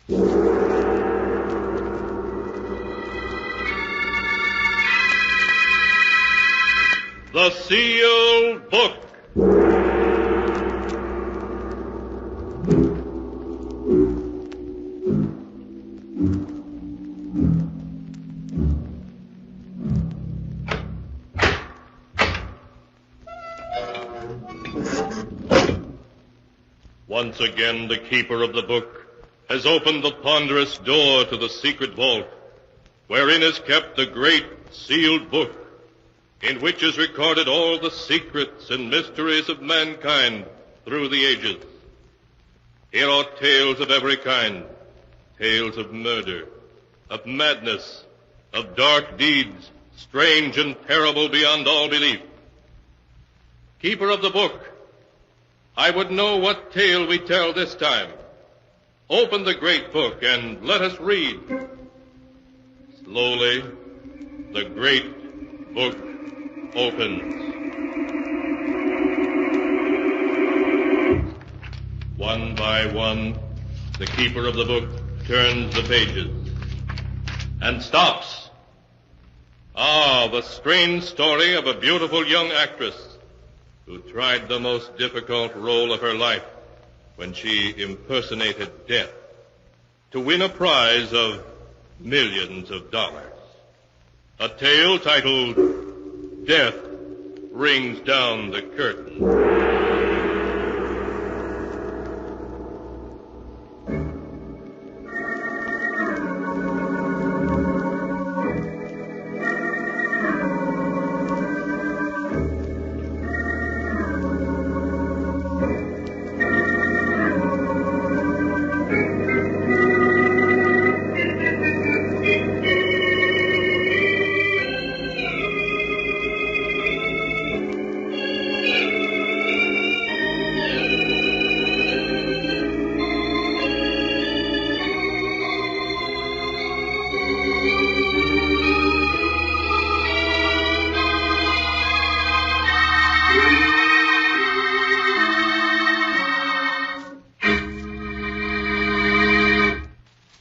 The Sealed Book. Once again, the keeper of the book has opened the ponderous door to the secret vault, wherein is kept the great sealed book, in which is recorded all the secrets and mysteries of mankind through the ages. Here are tales of every kind, tales of murder, of madness, of dark deeds, strange and terrible beyond all belief. Keeper of the book, I would know what tale we tell this time. Open the great book and let us read. Slowly, the great book opens. One by one, the keeper of the book turns the pages and stops. The strange story of a beautiful young actress who tried the most difficult role of her life when she impersonated death to win a prize of millions of dollars. A tale titled Death Rings Down the Curtain.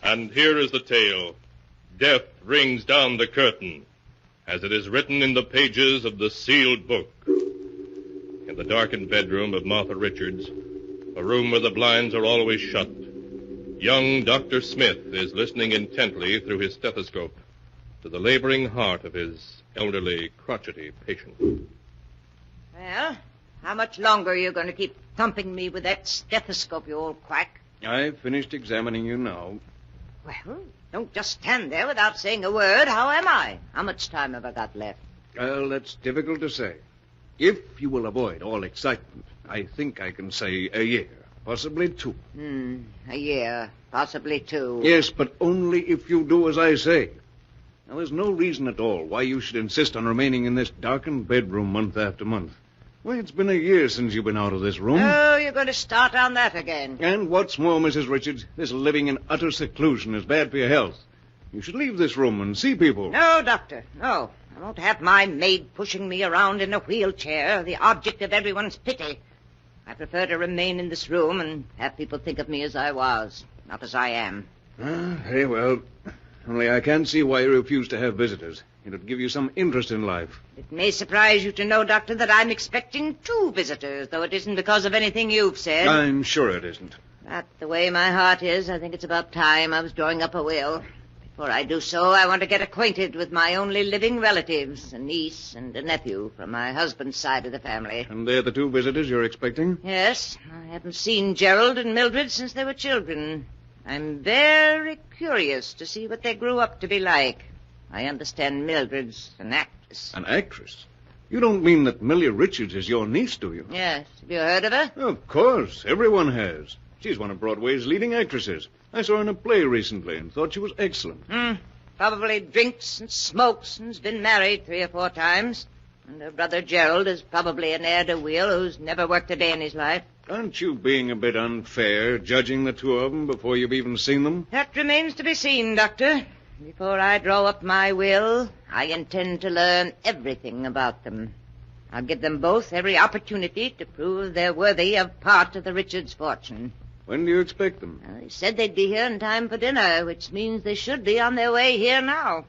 And here is the tale, Death Rings Down the Curtain, as it is written in the pages of the sealed book. In the darkened bedroom of Martha Richards, a room where the blinds are always shut, young Dr. Smith is listening intently through his stethoscope to the laboring heart of his elderly, crotchety patient. Well, how much longer are you going to keep thumping me with that stethoscope, you old quack? I've finished examining you now. Well, don't just stand there without saying a word. How am I? How much time have I got left? Well, that's difficult to say. If you will avoid all excitement, I think I can say a year, possibly 2. A year, possibly 2. Yes, but only if you do as I say. Now, there's no reason at all why you should insist on remaining in this darkened bedroom month after month. Why, it's been a year since you've been out of this room. Oh, you're going to start on that again. And what's more, Mrs. Richards, this living in utter seclusion is bad for your health. You should leave this room and see people. No, Doctor, no. I won't have my maid pushing me around in a wheelchair, the object of everyone's pity. I prefer to remain in this room and have people think of me as I was, not as I am. Very well. Only I can't see why you refuse to have visitors. It'll give you some interest in life. It may surprise you to know, Doctor, that I'm expecting 2 visitors, though it isn't because of anything you've said. I'm sure it isn't. But the way my heart is, I think it's about time I was drawing up a will. Before I do so, I want to get acquainted with my only living relatives, a niece and a nephew from my husband's side of the family. And they're the 2 visitors you're expecting? Yes. I haven't seen Gerald and Mildred since they were children. I'm very curious to see what they grew up to be like. I understand Mildred's an actress. An actress? You don't mean that Millie Richards is your niece, do you? Yes. Have you heard of her? Of course. Everyone has. She's one of Broadway's leading actresses. I saw her in a play recently and thought she was excellent. Probably drinks and smokes and's been married 3 or 4 times. And her brother Gerald is probably an heir-to-wheel who's never worked a day in his life. Aren't you being a bit unfair, judging the 2 of them before you've even seen them? That remains to be seen, Doctor. Before I draw up my will, I intend to learn everything about them. I'll give them both every opportunity to prove they're worthy of part of the Richards' fortune. When do you expect them? They said they'd be here in time for dinner, which means they should be on their way here now.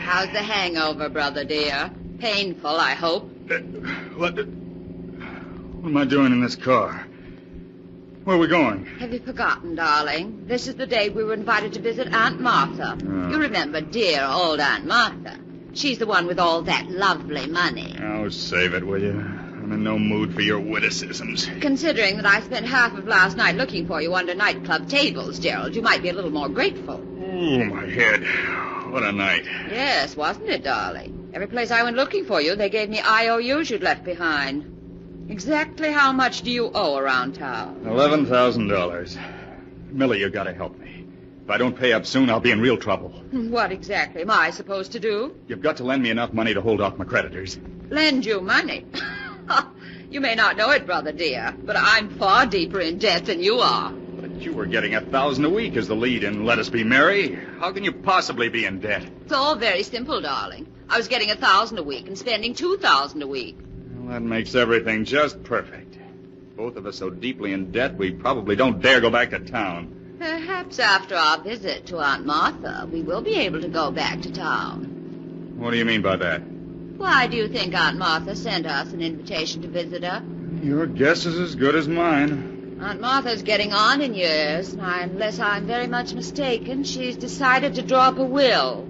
How's the hangover, brother dear? Painful, I hope. What am I doing in this car? Where are we going? Have you forgotten, darling? This is the day we were invited to visit Aunt Martha. Oh. You remember dear old Aunt Martha. She's the one with all that lovely money. Oh, save it, will you? I'm in no mood for your witticisms. Considering that I spent half of last night looking for you under nightclub tables, Gerald, you might be a little more grateful. Oh, my head. What a night. Yes, wasn't it, darling? Every place I went looking for you, they gave me IOUs you'd left behind. Exactly how much do you owe around town? $11,000. Millie, you gotta help me. If I don't pay up soon, I'll be in real trouble. What exactly am I supposed to do? You've got to lend me enough money to hold off my creditors. Lend you money? You may not know it, brother dear, but I'm far deeper in debt than you are. But you were getting $1,000 a week as the lead in Let Us Be Merry. How can you possibly be in debt? It's all very simple, darling. I was getting $1,000 a week and spending $2,000 a week. Well, that makes everything just perfect. Both of us so deeply in debt, we probably don't dare go back to town. Perhaps after our visit to Aunt Martha, we will be able to go back to town. What do you mean by that? Why do you think Aunt Martha sent us an invitation to visit her? Your guess is as good as mine. Aunt Martha's getting on in years, and unless I'm very much mistaken, she's decided to draw up a will.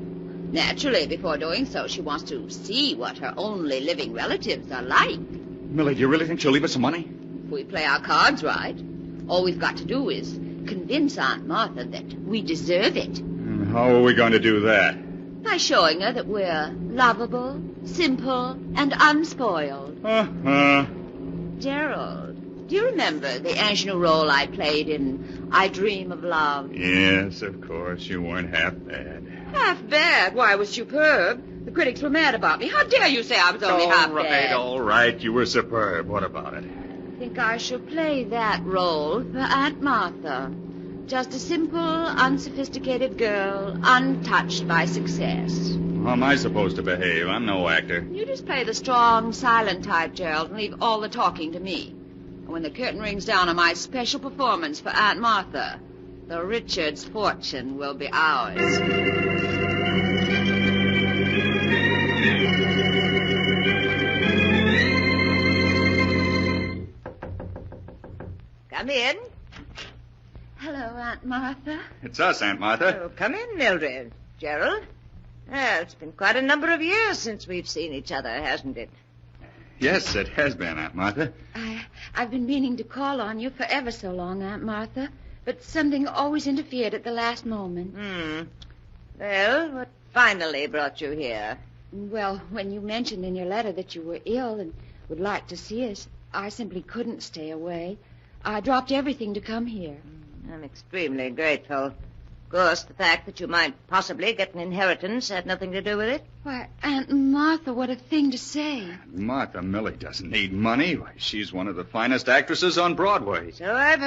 Naturally, before doing so, she wants to see what her only living relatives are like. Millie, do you really think she'll leave us some money? If we play our cards right, all we've got to do is convince Aunt Martha that we deserve it. And how are we going to do that? By showing her that we're lovable, simple, and unspoiled. Gerald, do you remember the ingenue role I played in I Dream of Love? Yes, of course. You weren't half bad. Half bad? Why, I was superb. The critics were mad about me. How dare you say I was only half bad? All right. You were superb. What about it? I think I shall play that role for Aunt Martha. Just a simple, unsophisticated girl, untouched by success. How am I supposed to behave? I'm no actor. You just play the strong, silent type, Gerald, and leave all the talking to me. And when the curtain rings down on my special performance for Aunt Martha, the Richards' fortune will be ours. Come in. Hello, Aunt Martha. It's us, Aunt Martha. Oh, come in, Mildred. Gerald. Well, it's been quite a number of years since we've seen each other, hasn't it? Yes, it has been, Aunt Martha. I've been meaning to call on you for ever so long, Aunt Martha, but something always interfered at the last moment. Well, what finally brought you here? Well, when you mentioned in your letter that you were ill and would like to see us, I simply couldn't stay away. I dropped everything to come here. I'm extremely grateful. Of course, the fact that you might possibly get an inheritance had nothing to do with it. Why, Aunt Martha, what a thing to say. Martha, Millie doesn't need money. Why, she's one of the finest actresses on Broadway. So I've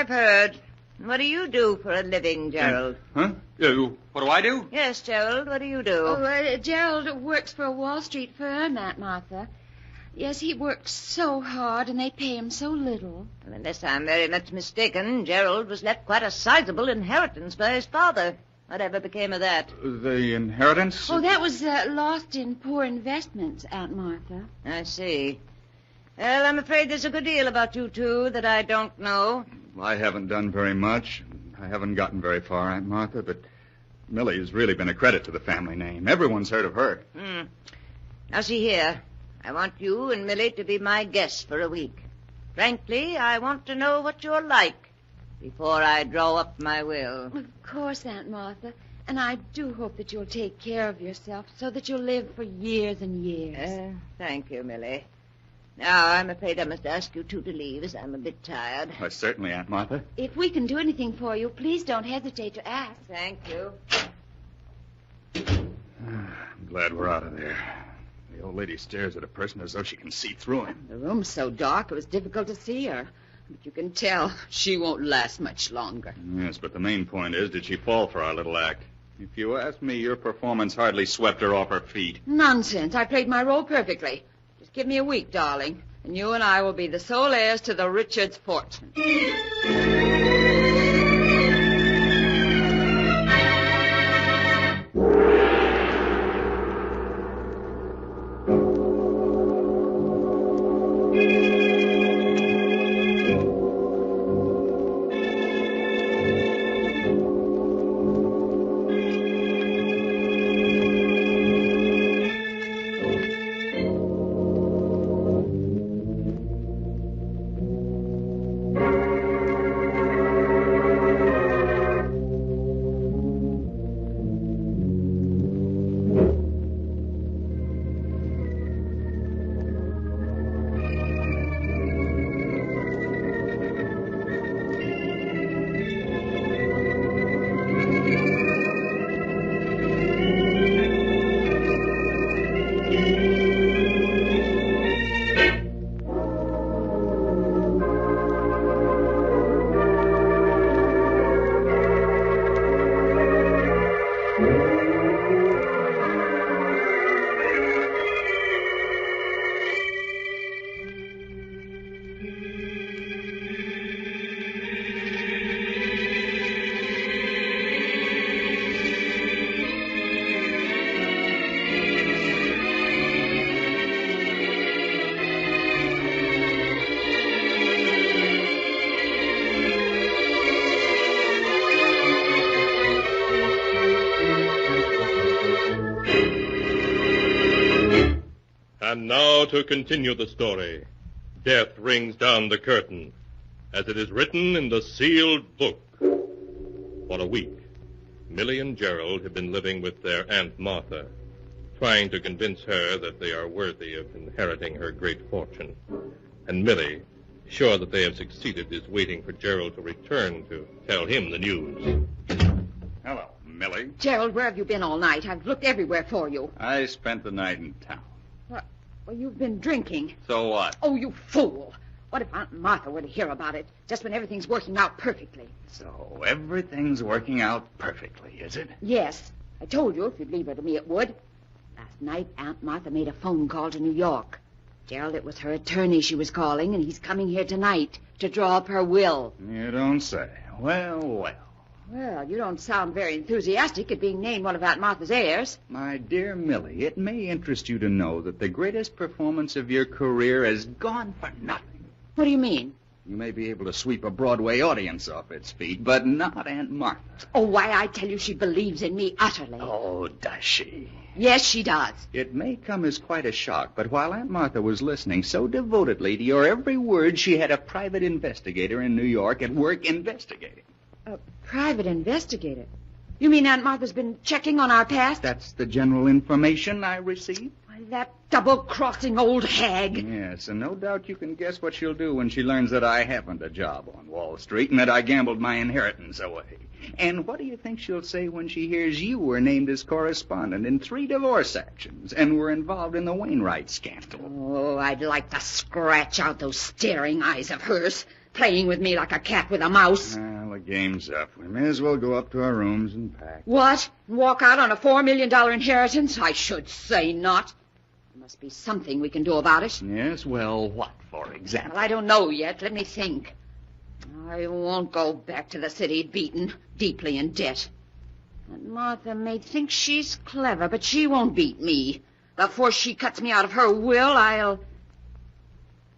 heard. What do you do for a living, Gerald? Huh? What do I do? Yes, Gerald, what do you do? Oh, Gerald works for a Wall Street firm, Aunt Martha. Yes, he works so hard, and they pay him so little. Well, unless I'm very much mistaken, Gerald was left quite a sizable inheritance by his father. Whatever became of that? The inheritance? Oh, that was lost in poor investments, Aunt Martha. I see. Well, I'm afraid there's a good deal about you two that I don't know. I haven't done very much. I haven't gotten very far, Aunt Martha, but Millie's really been a credit to the family name. Everyone's heard of her. Now, see here. I want you and Millie to be my guests for a week. Frankly, I want to know what you're like before I draw up my will. Of course, Aunt Martha. And I do hope that you'll take care of yourself so that you'll live for years and years. Thank you, Millie. Now, I'm afraid I must ask you two to leave, as I'm a bit tired. Why, certainly, Aunt Martha. If we can do anything for you, please don't hesitate to ask. Thank you. I'm glad we're out of there. The old lady stares at a person as though she can see through him. The room's so dark it was difficult to see her. But you can tell she won't last much longer. Yes, but the main point is, did she fall for our little act? If you ask me, your performance hardly swept her off her feet. Nonsense. I played my role perfectly. Just give me a week, darling, and you and I will be the sole heirs to the Richards' fortune. And now to continue the story. Death rings down the curtain, as it is written in the sealed book. For a week, Millie and Gerald have been living with their Aunt Martha, trying to convince her that they are worthy of inheriting her great fortune. And Millie, sure that they have succeeded, is waiting for Gerald to return to tell him the news. Hello, Millie. Gerald, where have you been all night? I've looked everywhere for you. I spent the night in town. Well, you've been drinking. So what? Oh, you fool. What if Aunt Martha were to hear about it, just when everything's working out perfectly? So everything's working out perfectly, is it? Yes. I told you if you'd leave her to me, it would. Last night, Aunt Martha made a phone call to New York. Gerald, it was her attorney she was calling, and he's coming here tonight to draw up her will. You don't say. Well. Well, you don't sound very enthusiastic at being named one of Aunt Martha's heirs. My dear Millie, it may interest you to know that the greatest performance of your career has gone for nothing. What do you mean? You may be able to sweep a Broadway audience off its feet, but not Aunt Martha. Oh, why, I tell you, she believes in me utterly. Oh, does she? Yes, she does. It may come as quite a shock, but while Aunt Martha was listening so devotedly to your every word, she had a private investigator in New York at work investigating. A private investigator? You mean Aunt Martha's been checking on our past? That's the general information I received. Why, that double-crossing old hag. Yes, and no doubt you can guess what she'll do when she learns that I haven't a job on Wall Street and that I gambled my inheritance away. And what do you think she'll say when she hears you were named as correspondent in 3 divorce actions and were involved in the Wainwright scandal? Oh, I'd like to scratch out those staring eyes of hers, playing with me like a cat with a mouse. Well, the game's up. We may as well go up to our rooms and pack. What? Walk out on a $4 million inheritance? I should say not. There must be something we can do about it. Yes, well, what, for example? Well, I don't know yet. Let me think. I won't go back to the city beaten, deeply in debt. And Martha may think she's clever, but she won't beat me. Before she cuts me out of her will, I'll...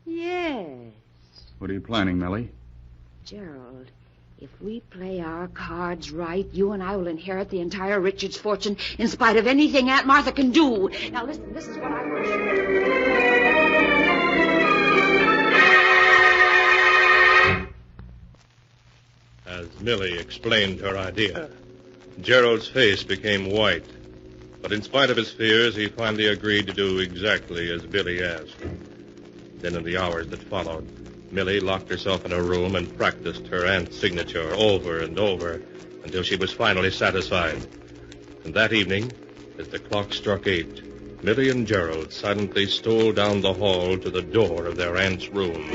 Yes. What are you planning, Millie? Gerald, if we play our cards right, you and I will inherit the entire Richards fortune in spite of anything Aunt Martha can do. Now, listen, this is what I want you to do. As Millie explained her idea, Gerald's face became white. But in spite of his fears, he finally agreed to do exactly as Billy asked. Then in the hours that followed, Millie locked herself in her room and practiced her aunt's signature over and over until she was finally satisfied. And that evening, as the clock struck 8, Millie and Gerald silently stole down the hall to the door of their aunt's room.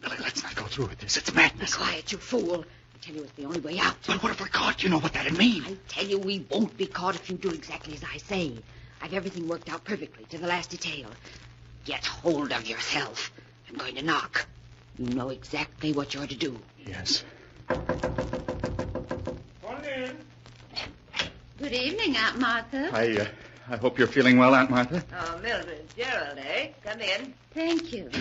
Millie, let's not go through through with this. It's madness. Be quiet, you fool. I tell you, it's the only way out. But what if we're caught? You know what that'd mean. I tell you, we won't be caught if you do exactly as I say. I've everything worked out perfectly, to the last detail. Get hold of yourself. I'm going to knock. You know exactly what you're to do. Yes. Come in. Good evening, Aunt Martha. I hope you're feeling well, Aunt Martha. Oh, Mildred, Gerald, eh? Come in. Thank you.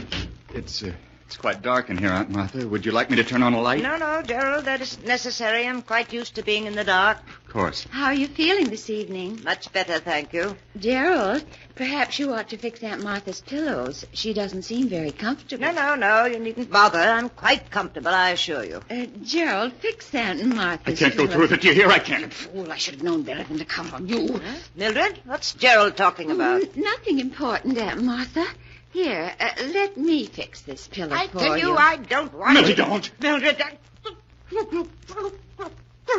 It's quite dark in here, Aunt Martha. Would you like me to turn on a light? No, Gerald, that isn't necessary. I'm quite used to being in the dark. Of course. How are you feeling this evening? Much better, thank you. Gerald, perhaps you ought to fix Aunt Martha's pillows. She doesn't seem very comfortable. No, you needn't bother. I'm quite comfortable, I assure you. Gerald, fix Aunt Martha's I can't go through with it. Do you hear? I can't. Fool, I should have known better than to count on you. Huh? Mildred, what's Gerald talking about? Nothing important, Aunt Martha. Here, let me fix this pillow I for tell you, I don't want Millie, to. don't. Mildred,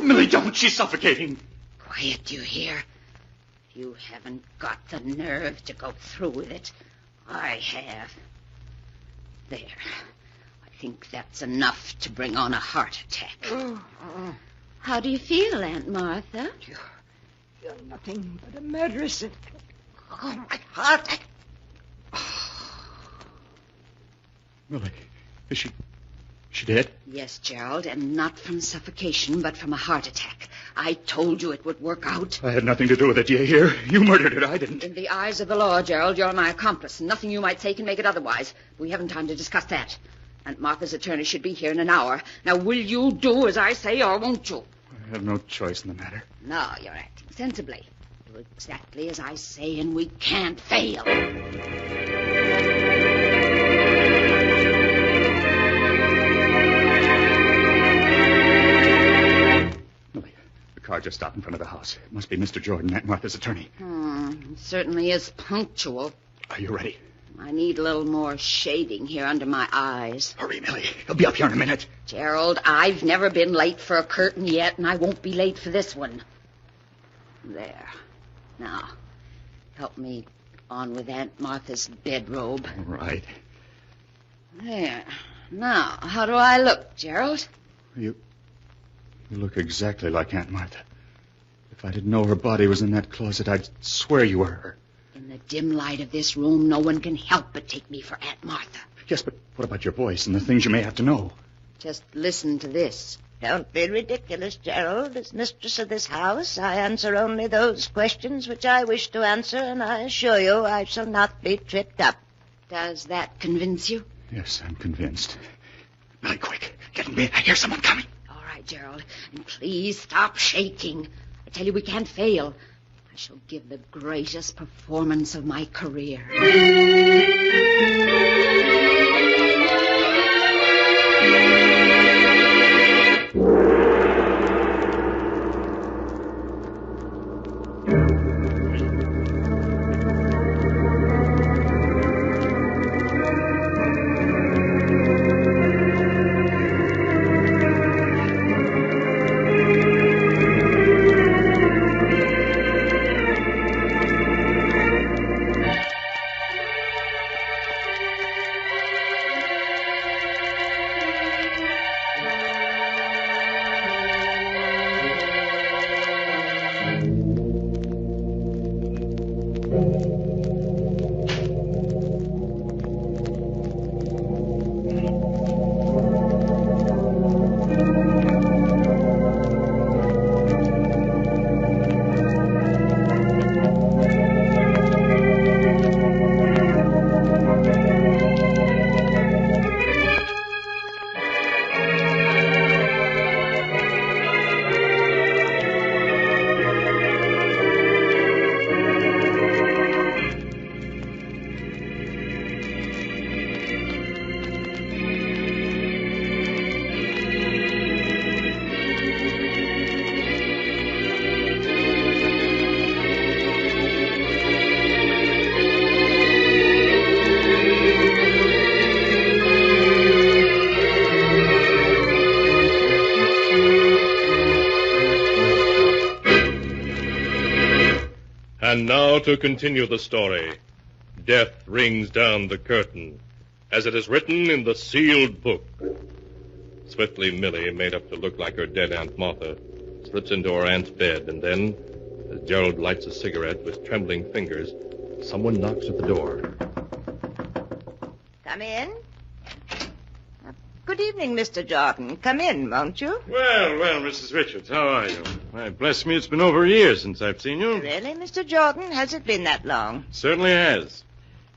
Millie, don't. She's suffocating. Quiet, do you hear? You haven't got the nerve to go through with it. I have. There. I think that's enough to bring on a heart attack. How do you feel, Aunt Martha? You're nothing but a murderess. Oh, my heart. Millie, is she dead? Yes, Gerald, and not from suffocation, but from a heart attack. I told you it would work out. I had nothing to do with it, do you hear? You murdered her, I didn't. In the eyes of the law, Gerald, you're my accomplice, and nothing you might say can make it otherwise. We haven't time to discuss that. Aunt Martha's attorney should be here in an hour. Now, will you do as I say, or won't you? I have no choice in the matter. No, you're acting sensibly. Do exactly as I say, and we can't fail. Car just stopped in front of the house. It must be Mr. Jordan, Aunt Martha's attorney. It certainly is punctual. Are you ready? I need a little more shading here under my eyes. Hurry, Millie. He'll be up here in a minute. Gerald, I've never been late for a curtain yet, and I won't be late for this one. There. Now, help me on with Aunt Martha's bedrobe. All right. There. Now, how do I look, Gerald? You look exactly like Aunt Martha. If I didn't know her body was in that closet, I'd swear you were her. In the dim light of this room, no one can help but take me for Aunt Martha. Yes, but what about your voice and the things you may have to know? Just listen to this. Don't be ridiculous, Gerald. As mistress of this house, I answer only those questions which I wish to answer, and I assure you I shall not be tripped up. Does that convince you? Yes, I'm convinced. Millie, quick. Get in bed. I hear someone coming. All right, Gerald. And please stop shaking. I tell you, we can't fail. I shall give the greatest performance of my career. And now to continue the story. Death rings down the curtain, as it is written in the sealed book. Swiftly, Millie, made up to look like her dead Aunt Martha, slips into her aunt's bed, and then, as Gerald lights a cigarette with trembling fingers, someone knocks at the door. Come in. Good evening, Mr. Jordan. Come in, won't you? Well, Mrs. Richards, how are you? Why, bless me, it's been over a year since I've seen you. Really, Mr. Jordan? Has it been that long? Certainly has.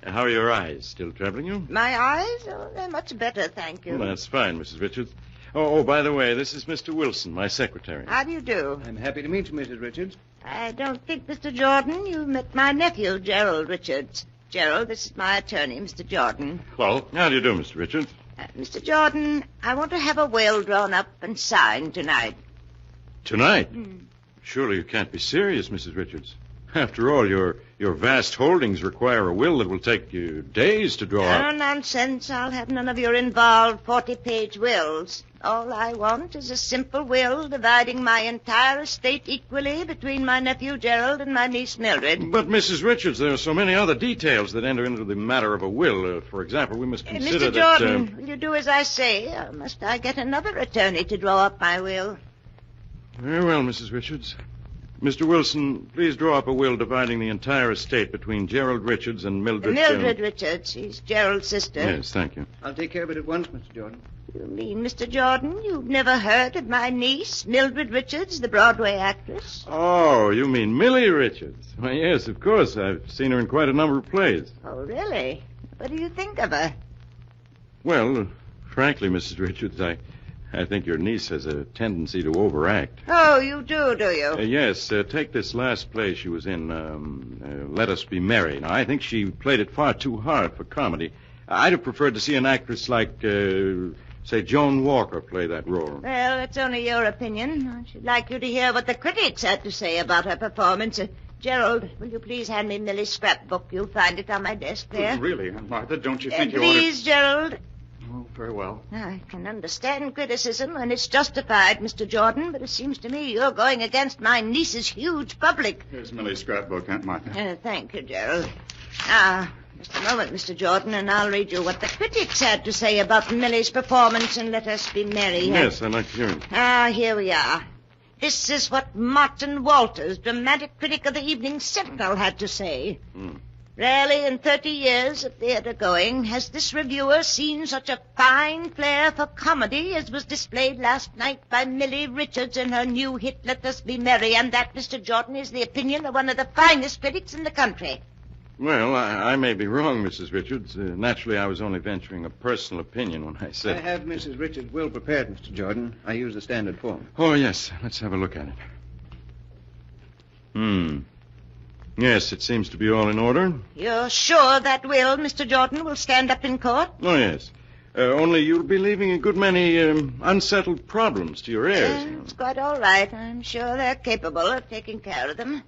How are your eyes? Still troubling you? My eyes? Oh, they're much better, thank you. Well, that's fine, Mrs. Richards. Oh, by the way, this is Mr. Wilson, my secretary. How do you do? I'm happy to meet you, Mrs. Richards. I don't think, Mr. Jordan, you've met my nephew, Gerald Richards. Gerald, this is my attorney, Mr. Jordan. Well, how do you do, Mr. Richards? Mr. Jordan, I want to have a will drawn up and signed tonight. Tonight? Surely you can't be serious, Mrs. Richards. After all, your vast holdings require a will that will take you days to draw up. No nonsense. I'll have none of your involved 40-page wills. All I want is a simple will dividing my entire estate equally between my nephew Gerald and my niece Mildred. But, Mrs. Richards, there are so many other details that enter into the matter of a will. For example, we must consider Mr. Jordan, will you do as I say, or must I get another attorney to draw up my will? Very well, Mrs. Richards. Mr. Wilson, please draw up a will dividing the entire estate between Gerald Richards and Mildred... Mildred Richards. She's Gerald's sister. Yes, thank you. I'll take care of it at once, Mr. Jordan. You mean, Mr. Jordan, you've never heard of my niece, Mildred Richards, the Broadway actress? Oh, you mean Millie Richards. Why, yes, of course. I've seen her in quite a number of plays. Oh, really? What do you think of her? Well, frankly, Mrs. Richards, I think your niece has a tendency to overact. Oh, you do you? Yes, take this last play she was in, Let Us Be Merry. Now, I think she played it far too hard for comedy. I'd have preferred to see an actress like, say, Joan Walker play that role. Well, it's only your opinion. I should like you to hear what the critics had to say about her performance. Gerald, will you please hand me Millie's scrapbook? You'll find it on my desk there. Really, Aunt Martha, don't you think you ought Please, Gerald. Oh, very well. I can understand criticism when it's justified, Mr. Jordan, but it seems to me you're going against my niece's huge public. Here's Millie's scrapbook, Aunt Martha. Thank you, Gerald. Now, just a moment, Mr. Jordan, and I'll read you what the critics had to say about Millie's performance in Let Us Be Merry. Yes, I'd like to hear it. Here we are. This is what Martin Walters, dramatic critic of the Evening Sentinel, had to say. Rarely in 30 years of theater going has this reviewer seen such a fine flair for comedy as was displayed last night by Millie Richards in her new hit, Let Us Be Merry, and that, Mr. Jordan, is the opinion of one of the finest critics in the country. Well, I may be wrong, Mrs. Richards. Naturally, I was only venturing a personal opinion when I said... I have Mrs. Richards' will prepared, Mr. Jordan. I use the standard form. Oh, yes. Let's have a look at it. Yes, it seems to be all in order. You're sure that will, Mr. Jordan, will stand up in court? Oh, yes. Only you'll be leaving a good many unsettled problems to your heirs. It's quite all right. I'm sure they're capable of taking care of them.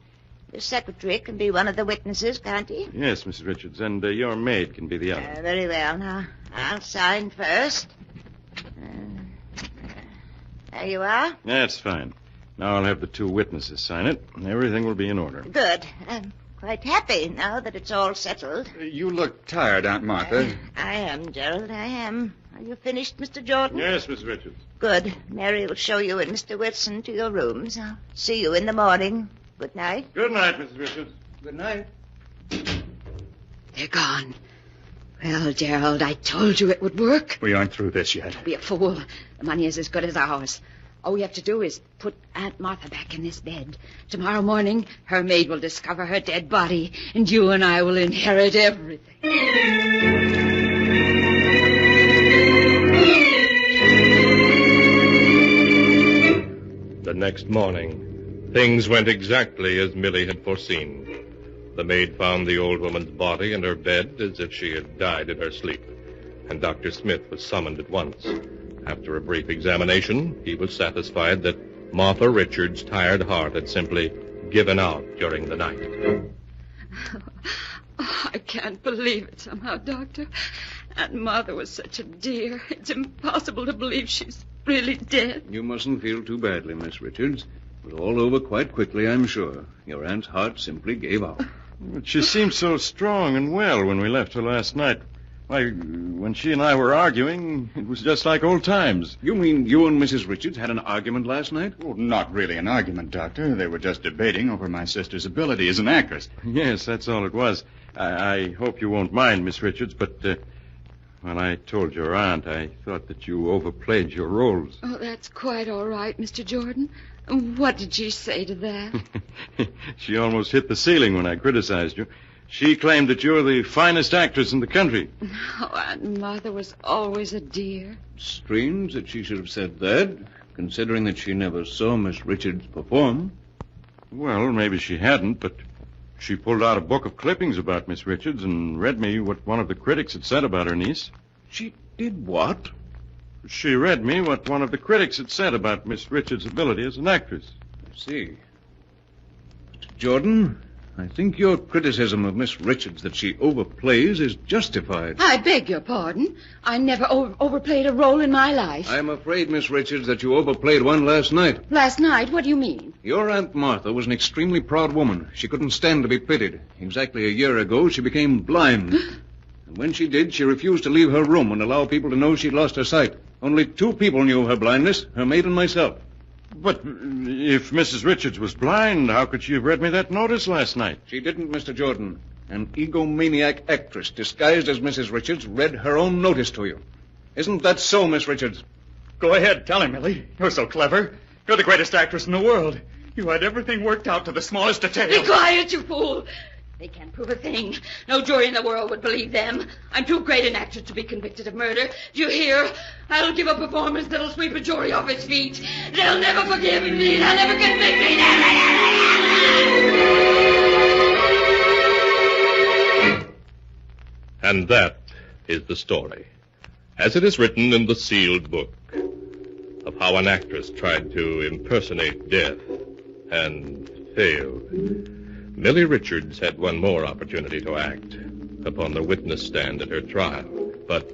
The secretary can be one of the witnesses, can't he? Yes, Mrs. Richards, and your maid can be the other. Very well. Now, I'll sign first. There you are. That's fine. Now I'll have the two witnesses sign it. Everything will be in order. Good. I'm quite happy now that it's all settled. You look tired, Aunt Martha. I am, Gerald, I am. Are you finished, Mr. Jordan? Yes, Mrs. Richards. Good. Mary will show you and Mr. Wilson to your rooms. I'll see you in the morning. Good night. Good night, Mrs. Richards. Good night. They're gone. Well, Gerald, I told you it would work. We aren't through this yet. Don't be a fool. The money is as good as ours. All we have to do is put Aunt Martha back in this bed. Tomorrow morning, her maid will discover her dead body, and you and I will inherit everything. The next morning, things went exactly as Millie had foreseen. The maid found the old woman's body in her bed as if she had died in her sleep, and Dr. Smith was summoned at once. After a brief examination, he was satisfied that Martha Richards' tired heart had simply given out during the night. Oh, I can't believe it somehow, Doctor. Aunt Martha was such a dear. It's impossible to believe she's really dead. You mustn't feel too badly, Miss Richards. It was all over quite quickly, I'm sure. Your aunt's heart simply gave out. But she seemed so strong and well when we left her last night. Why, when she and I were arguing, it was just like old times. You mean you and Mrs. Richards had an argument last night? Well, not really an argument, Doctor. They were just debating over my sister's ability as an actress. Yes, that's all it was. I hope you won't mind, Miss Richards, but when I told your aunt, I thought that you overplayed your roles. Oh, that's quite all right, Mr. Jordan. What did she say to that? She almost hit the ceiling when I criticized you. She claimed that you're the finest actress in the country. Oh, Aunt Martha was always a dear. Strange that she should have said that, considering that she never saw Miss Richards perform. Well, maybe she hadn't, but she pulled out a book of clippings about Miss Richards and read me what one of the critics had said about her niece. She did what? She read me what one of the critics had said about Miss Richards' ability as an actress. I see. Mr. Jordan, I think your criticism of Miss Richards that she overplays is justified. I beg your pardon. I never overplayed a role in my life. I'm afraid, Miss Richards, that you overplayed one last night. Last night? What do you mean? Your Aunt Martha was an extremely proud woman. She couldn't stand to be pitied. Exactly a year ago, she became blind. And when she did, she refused to leave her room and allow people to know she'd lost her sight. Only 2 people knew of her blindness, her maid and myself. But if Mrs. Richards was blind, how could she have read me that notice last night? She didn't, Mr. Jordan. An egomaniac actress disguised as Mrs. Richards read her own notice to you. Isn't that so, Miss Richards? Go ahead, tell him, Millie. You're so clever. You're the greatest actress in the world. You had everything worked out to the smallest detail. Be quiet, you fool. They can't prove a thing. No jury in the world would believe them. I'm too great an actress to be convicted of murder. Do you hear? I'll give a performance that'll sweep a jury off its feet. They'll never forgive me. They'll never convict me. And that is the story, as it is written in the sealed book, of how an actress tried to impersonate death and failed. Millie Richards had one more opportunity to act upon the witness stand at her trial, but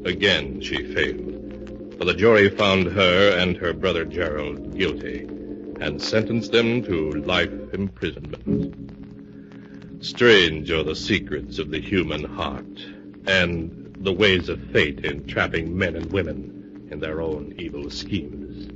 again she failed. For the jury found her and her brother Gerald guilty and sentenced them to life imprisonment. Strange are the secrets of the human heart and the ways of fate in trapping men and women in their own evil schemes.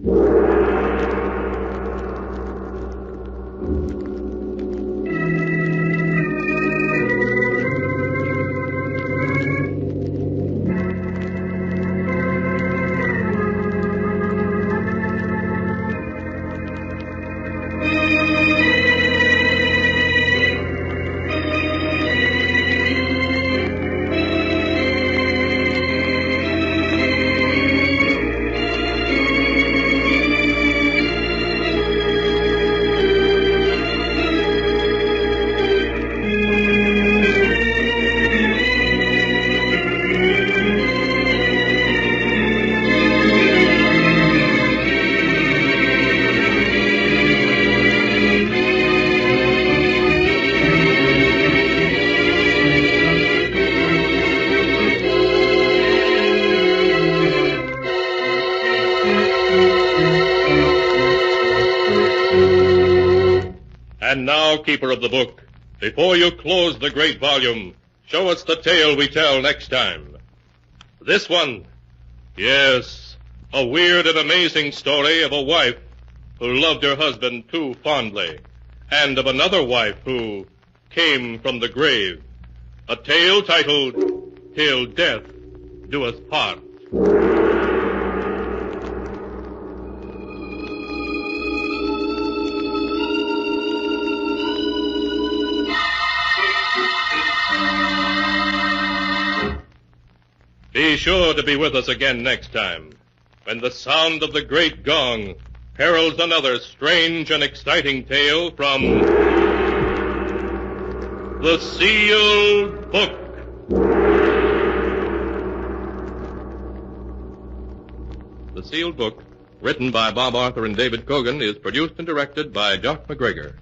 And now, keeper of the book, before you close the great volume, show us the tale we tell next time. This one, yes, a weird and amazing story of a wife who loved her husband too fondly, and of another wife who came from the grave. A tale titled, Till Death Do Us Part. Be sure to be with us again next time, when the sound of the great gong heralds another strange and exciting tale from the Sealed Book. The Sealed Book, written by Bob Arthur and David Cogan, is produced and directed by Jock MacGregor.